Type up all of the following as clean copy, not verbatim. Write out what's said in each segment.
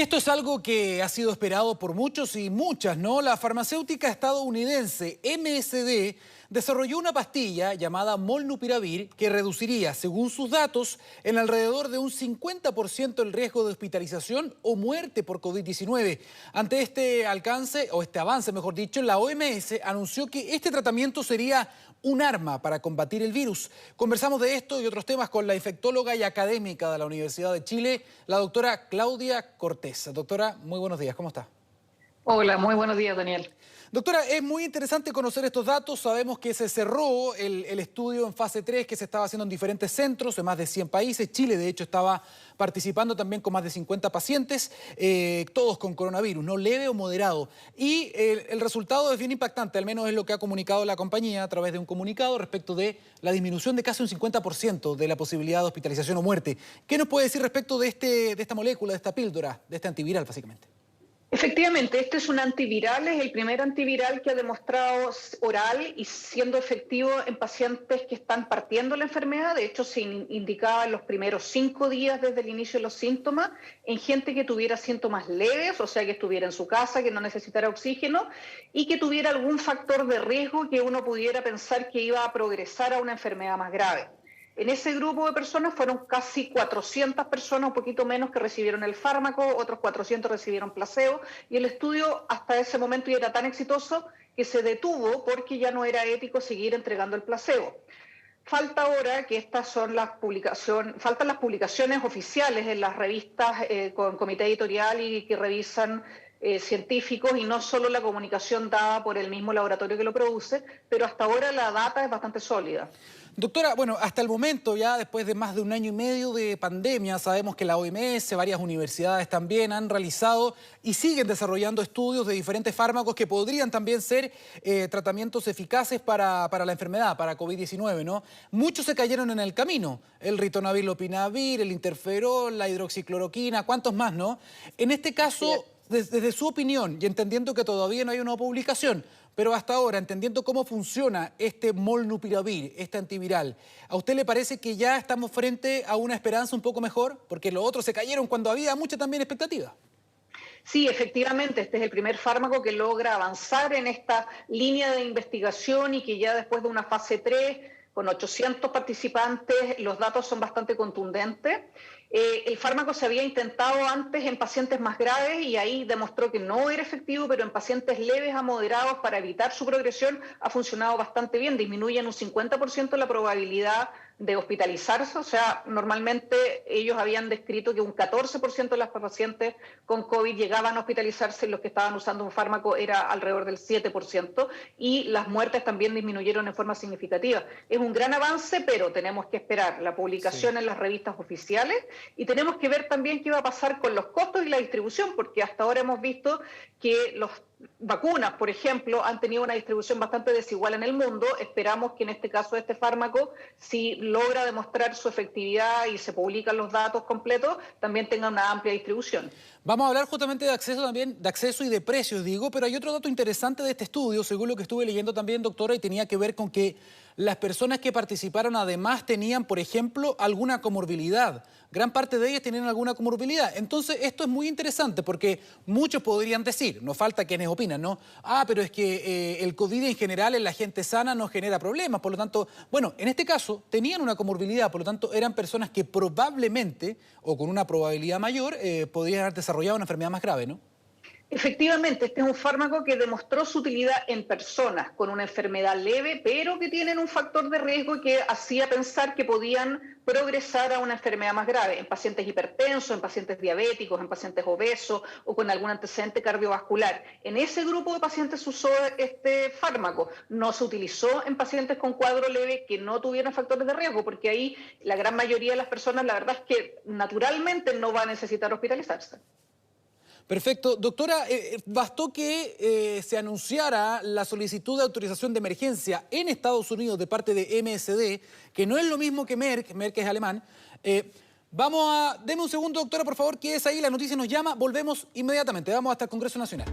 esto es algo que ha sido esperado por muchos y muchas, ¿no? La farmacéutica estadounidense MSD desarrolló una pastilla llamada Molnupiravir que reduciría, según sus datos, en alrededor de un 50% el riesgo de hospitalización o muerte por COVID-19. Ante este alcance, o este avance, mejor dicho, la OMS anunció que este tratamiento sería un arma para combatir el virus. Conversamos de esto y otros temas con la infectóloga y académica de la Universidad de Chile, la doctora Claudia Cortés. Doctora, muy buenos días, ¿cómo está? Hola, muy buenos días, Daniel. Doctora, es muy interesante conocer estos datos. Sabemos que se cerró el estudio en fase 3 que se estaba haciendo en diferentes centros, en más de 100 países. Chile, de hecho, estaba participando también con más de 50 pacientes, todos con coronavirus, no leve o moderado. Y el resultado es bien impactante, al menos es lo que ha comunicado la compañía a través de un comunicado respecto de la disminución de casi un 50% de la posibilidad de hospitalización o muerte. ¿Qué nos puede decir respecto de esta molécula, de esta píldora, de este antiviral, básicamente? Efectivamente, este es un antiviral, es el primer antiviral que ha demostrado oral y siendo efectivo en pacientes que están partiendo la enfermedad. De hecho, se indicaba en los primeros 5 días desde el inicio de los síntomas en gente que tuviera síntomas leves, o sea, que estuviera en su casa, que no necesitara oxígeno y que tuviera algún factor de riesgo que uno pudiera pensar que iba a progresar a una enfermedad más grave. En ese grupo de personas fueron casi 400 personas, un poquito menos, que recibieron el fármaco, otros 400 recibieron placebo, y el estudio hasta ese momento ya era tan exitoso que se detuvo porque ya no era ético seguir entregando el placebo. Falta ahora que estas son faltan las publicaciones oficiales en las revistas con comité editorial y que revisan científicos y no solo la comunicación dada por el mismo laboratorio que lo produce, pero hasta ahora la data es bastante sólida. Doctora, bueno, hasta el momento, ya después de más de 1 año y medio de pandemia, sabemos que la OMS, varias universidades también han realizado y siguen desarrollando estudios de diferentes fármacos que podrían también ser tratamientos eficaces para la enfermedad, para COVID-19, ¿no? Muchos se cayeron en el camino, el ritonavir, lopinavir, el interferón, la hidroxicloroquina, ¿cuántos más, no? En este caso, desde su opinión, y entendiendo que todavía no hay una publicación, pero hasta ahora, entendiendo cómo funciona este Molnupiravir, este antiviral, ¿a usted le parece que ya estamos frente a una esperanza un poco mejor? Porque los otros se cayeron cuando había mucha también expectativa. Sí, efectivamente, este es el primer fármaco que logra avanzar en esta línea de investigación y que ya después de una fase 3, con 800 participantes, los datos son bastante contundentes. El fármaco se había intentado antes en pacientes más graves y ahí demostró que no era efectivo, pero en pacientes leves a moderados para evitar su progresión ha funcionado bastante bien. Disminuye en un 50% la probabilidad de hospitalizarse, o sea, normalmente ellos habían descrito que un 14% de las pacientes con COVID llegaban a hospitalizarse, los que estaban usando un fármaco era alrededor del 7%, y las muertes también disminuyeron en forma significativa. Es un gran avance, pero tenemos que esperar la publicación en las revistas oficiales y tenemos que ver también qué va a pasar con los costos y la distribución, porque hasta ahora hemos visto que las vacunas, por ejemplo, han tenido una distribución bastante desigual en el mundo. Esperamos que en este caso de este fármaco, si logra demostrar su efectividad y se publican los datos completos, también tenga una amplia distribución. Vamos a hablar justamente de acceso también, de acceso y de precios, digo, pero hay otro dato interesante de este estudio, según lo que estuve leyendo también, doctora, y tenía que ver con que las personas que participaron además tenían, por ejemplo, alguna comorbilidad. Gran parte de ellas tenían alguna comorbilidad. Entonces, esto es muy interesante porque muchos podrían decir, nos falta quienes opinan, ¿no? Ah, pero es que el COVID en general en la gente sana no genera problemas, por lo tanto, bueno, en este caso tenían una comorbilidad, por lo tanto eran personas que probablemente, o con una probabilidad mayor, podrían haber desarrollado una enfermedad más grave, ¿no? Efectivamente, este es un fármaco que demostró su utilidad en personas con una enfermedad leve, pero que tienen un factor de riesgo que hacía pensar que podían progresar a una enfermedad más grave, en pacientes hipertensos, en pacientes diabéticos, en pacientes obesos o con algún antecedente cardiovascular. En ese grupo de pacientes se usó este fármaco. No se utilizó en pacientes con cuadro leve que no tuvieran factores de riesgo, porque ahí la gran mayoría de las personas, la verdad es que naturalmente no va a necesitar hospitalizarse. Perfecto. Doctora, bastó que se anunciara la solicitud de autorización de emergencia en Estados Unidos de parte de MSD, que no es lo mismo que Merck, Merck es alemán. Deme un segundo, doctora, por favor, que es ahí, la noticia nos llama, volvemos inmediatamente, vamos hasta el Congreso Nacional.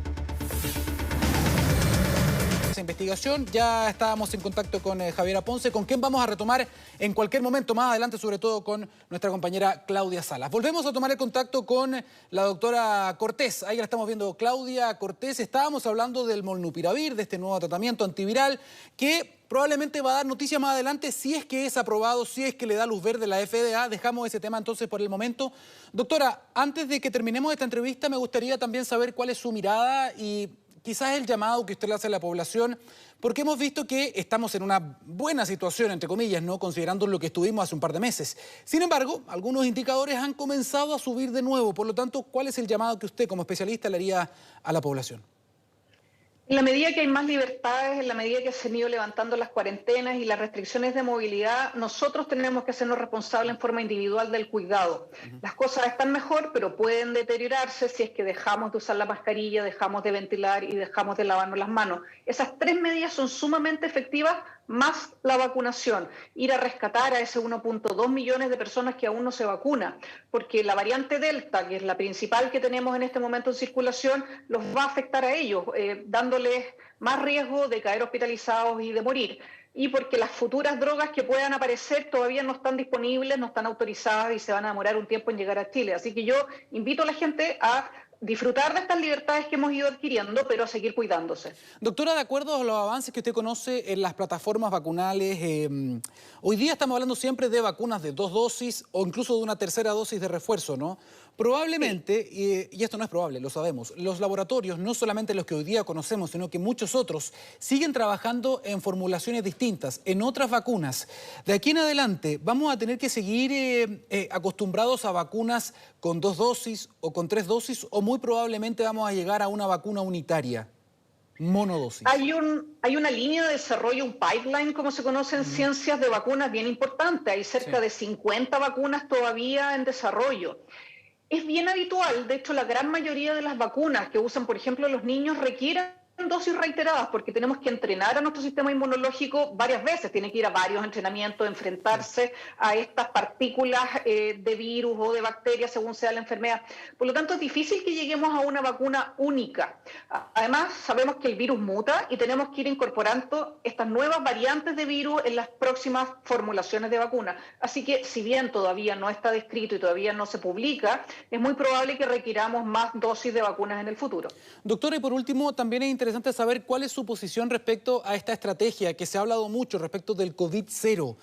investigación. Ya estábamos en contacto con Javiera Ponce, con quien vamos a retomar en cualquier momento más adelante, sobre todo con nuestra compañera Claudia Salas. Volvemos a tomar el contacto con la doctora Cortés. Ahí la estamos viendo, Claudia Cortés. Estábamos hablando del molnupiravir, de este nuevo tratamiento antiviral que probablemente va a dar noticias más adelante si es que es aprobado, si es que le da luz verde la FDA. Dejamos ese tema entonces por el momento. Doctora, antes de que terminemos esta entrevista, me gustaría también saber cuál es su mirada y quizás el llamado que usted le hace a la población, porque hemos visto que estamos en una buena situación, entre comillas, ¿no?, considerando lo que estuvimos hace un par de meses. Sin embargo, algunos indicadores han comenzado a subir de nuevo. Por lo tanto, ¿cuál es el llamado que usted como especialista le haría a la población? En la medida que hay más libertades, en la medida que se han ido levantando las cuarentenas y las restricciones de movilidad, nosotros tenemos que hacernos responsables en forma individual del cuidado. Las cosas están mejor, pero pueden deteriorarse si es que dejamos de usar la mascarilla, dejamos de ventilar y dejamos de lavarnos las manos. Esas tres medidas son sumamente efectivas, más la vacunación, ir a rescatar a ese 1.2 millones de personas que aún no se vacunan, porque la variante Delta, que es la principal que tenemos en este momento en circulación, los va a afectar a ellos, dándoles más riesgo de caer hospitalizados y de morir. Y porque las futuras drogas que puedan aparecer todavía no están disponibles, no están autorizadas y se van a demorar un tiempo en llegar a Chile. Así que yo invito a la gente a disfrutar de estas libertades que hemos ido adquiriendo, pero a seguir cuidándose. Doctora, de acuerdo a los avances que usted conoce en las plataformas vacunales, hoy día estamos hablando siempre de vacunas de 2 dosis o incluso de una tercera dosis de refuerzo, ¿no? Probablemente, y esto no es probable, lo sabemos, los laboratorios, no solamente los que hoy día conocemos, sino que muchos otros, siguen trabajando en formulaciones distintas, en otras vacunas. De aquí en adelante, ¿vamos a tener que seguir acostumbrados a vacunas con 2 dosis o con 3 dosis o muy probablemente vamos a llegar a una vacuna unitaria, monodosis? Hay una línea de desarrollo, un pipeline, como se conoce en ciencias de vacunas, bien importante. Hay cerca de 50 vacunas todavía en desarrollo. Es bien habitual, de hecho, la gran mayoría de las vacunas que usan, por ejemplo, los niños requieren dosis reiteradas porque tenemos que entrenar a nuestro sistema inmunológico varias veces, tiene que ir a varios entrenamientos, enfrentarse a estas partículas de virus o de bacterias según sea la enfermedad. Por lo tanto, es difícil que lleguemos a una vacuna única. Además, sabemos que el virus muta y tenemos que ir incorporando estas nuevas variantes de virus en las próximas formulaciones de vacuna. Así que, si bien todavía no está descrito y todavía no se publica, es muy probable que requiramos más dosis de vacunas en el futuro. Doctora, y por último, también es interesante saber cuál es su posición respecto a esta estrategia que se ha hablado mucho respecto del COVID-0.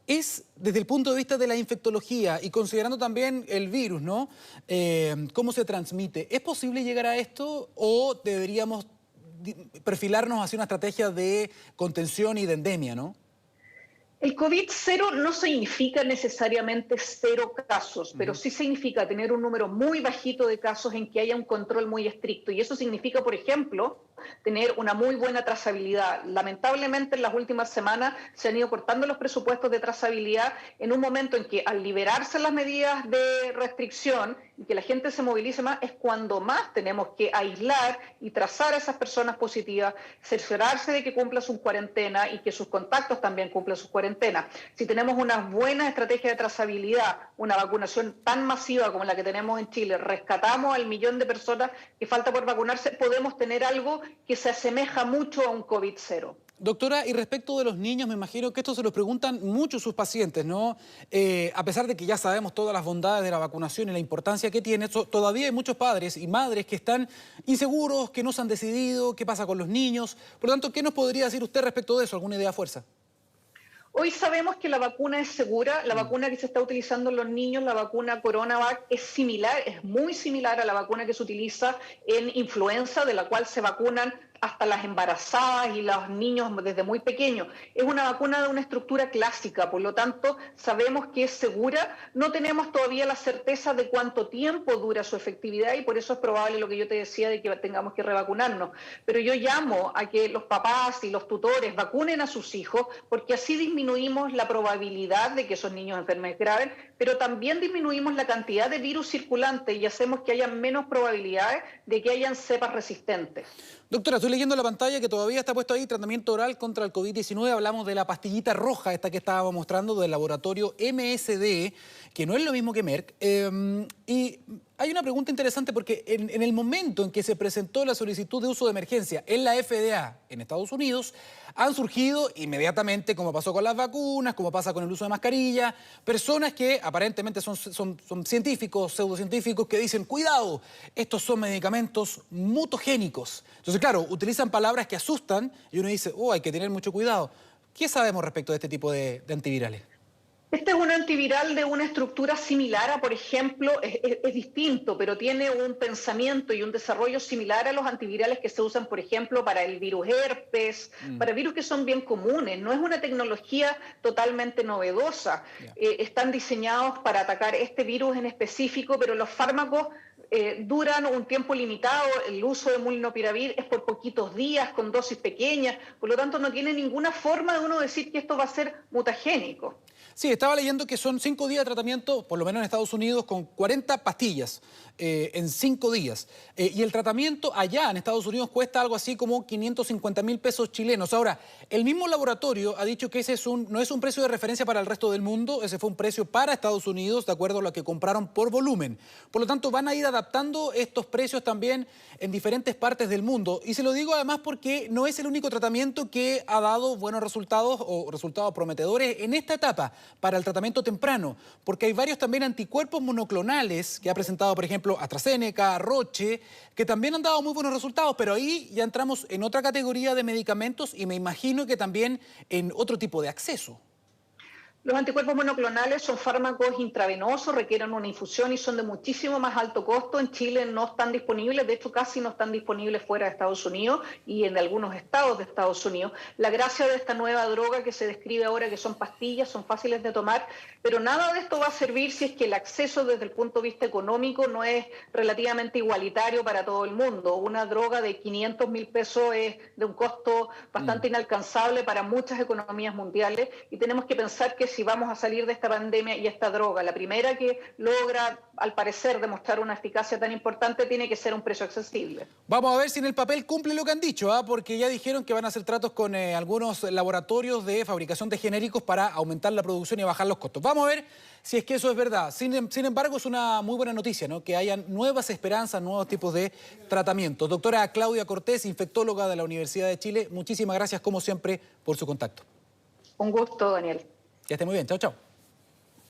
Es desde el punto de vista de la infectología y considerando también el virus, ¿no? Cómo se transmite. ¿Es posible llegar a esto o deberíamos perfilarnos hacia una estrategia de contención y de endemia, ¿no? El COVID-0 no significa necesariamente 0 casos, pero sí significa tener un número muy bajito de casos en que haya un control muy estricto. Y eso significa, por ejemplo, tener una muy buena trazabilidad. Lamentablemente, en las últimas semanas se han ido cortando los presupuestos de trazabilidad en un momento en que, al liberarse las medidas de restricción y que la gente se movilice más, es cuando más tenemos que aislar y trazar a esas personas positivas, cerciorarse de que cumplan su cuarentena y que sus contactos también cumplan su cuarentena. Si tenemos una buena estrategia de trazabilidad, una vacunación tan masiva como la que tenemos en Chile, rescatamos al 1.000.000 de personas que falta por vacunarse, podemos tener algo que se asemeja mucho a un COVID-0. Doctora, y respecto de los niños, me imagino que esto se los preguntan muchos sus pacientes, ¿no? A pesar de que ya sabemos todas las bondades de la vacunación y la importancia que tiene, todavía hay muchos padres y madres que están inseguros, que no se han decidido, qué pasa con los niños. Por lo tanto, ¿qué nos podría decir usted respecto de eso? ¿Alguna idea a fuerza? Hoy sabemos que la vacuna es segura, la vacuna que se está utilizando en los niños, la vacuna CoronaVac, es similar, es muy similar a la vacuna que se utiliza en influenza, de la cual se vacunan hasta las embarazadas y los niños desde muy pequeños. Es una vacuna de una estructura clásica, por lo tanto sabemos que es segura. No tenemos todavía la certeza de cuánto tiempo dura su efectividad y por eso es probable lo que yo te decía de que tengamos que revacunarnos. Pero yo llamo a que los papás y los tutores vacunen a sus hijos porque así disminuimos la probabilidad de que esos niños enfermen graves, pero también disminuimos la cantidad de virus circulante y hacemos que haya menos probabilidades de que hayan cepas resistentes. Doctora, estoy leyendo la pantalla que todavía está puesto ahí, tratamiento oral contra el COVID-19. Hablamos de la pastillita roja, esta que estábamos mostrando, del laboratorio MSD, que no es lo mismo que Merck. Y Hay una pregunta interesante porque en el momento en que se presentó la solicitud de uso de emergencia en la FDA en Estados Unidos, han surgido inmediatamente, como pasó con las vacunas, como pasa con el uso de mascarilla, personas que aparentemente son científicos, pseudocientíficos, que dicen, cuidado, estos son medicamentos mutagénicos. Entonces, claro, utilizan palabras que asustan y uno dice, oh, hay que tener mucho cuidado. ¿Qué sabemos respecto de este tipo de antivirales? Este es un antiviral de una estructura similar a, por ejemplo, es distinto, pero tiene un pensamiento y un desarrollo similar a los antivirales que se usan, por ejemplo, para el virus herpes, para virus que son bien comunes. No es una tecnología totalmente novedosa. Están diseñados para atacar este virus en específico, pero los fármacos duran un tiempo limitado. El uso de molnupiravir es por poquitos días, con dosis pequeñas, por lo tanto no tiene ninguna forma de uno decir que esto va a ser mutagénico. Sí, estaba leyendo que son 5 días de tratamiento, por lo menos en Estados Unidos, con 40 pastillas en 5 días. Y el tratamiento allá en Estados Unidos cuesta algo así como 550.000 pesos chilenos. Ahora, el mismo laboratorio ha dicho que ese no es un precio de referencia para el resto del mundo, ese fue un precio para Estados Unidos, de acuerdo a lo que compraron por volumen. Por lo tanto, van a ir adaptando estos precios también en diferentes partes del mundo. Y se lo digo además porque no es el único tratamiento que ha dado buenos resultados o resultados prometedores en esta etapa para el tratamiento temprano, porque hay varios también anticuerpos monoclonales que ha presentado, por ejemplo, AstraZeneca, Roche, que también han dado muy buenos resultados, pero ahí ya entramos en otra categoría de medicamentos y me imagino que también en otro tipo de acceso. Los anticuerpos monoclonales son fármacos intravenosos, requieren una infusión y son de muchísimo más alto costo. En Chile no están disponibles, de hecho casi no están disponibles fuera de Estados Unidos y en algunos estados de Estados Unidos. La gracia de esta nueva droga que se describe ahora, que son pastillas, son fáciles de tomar, pero nada de esto va a servir si es que el acceso desde el punto de vista económico no es relativamente igualitario para todo el mundo. Una droga de 500.000 pesos es de un costo bastante inalcanzable para muchas economías mundiales y tenemos que pensar que si vamos a salir de esta pandemia y esta droga, la primera que logra, al parecer, demostrar una eficacia tan importante, tiene que ser un precio accesible. Vamos a ver si en el papel cumple lo que han dicho, porque ya dijeron que van a hacer tratos con algunos laboratorios de fabricación de genéricos para aumentar la producción y bajar los costos. Vamos a ver si es que eso es verdad. Sin embargo, es una muy buena noticia, ¿no? Que hayan nuevas esperanzas, nuevos tipos de tratamientos. Doctora Claudia Cortés, infectóloga de la Universidad de Chile, muchísimas gracias, como siempre, por su contacto. Un gusto, Daniel. Que esté muy bien. Chao, chao.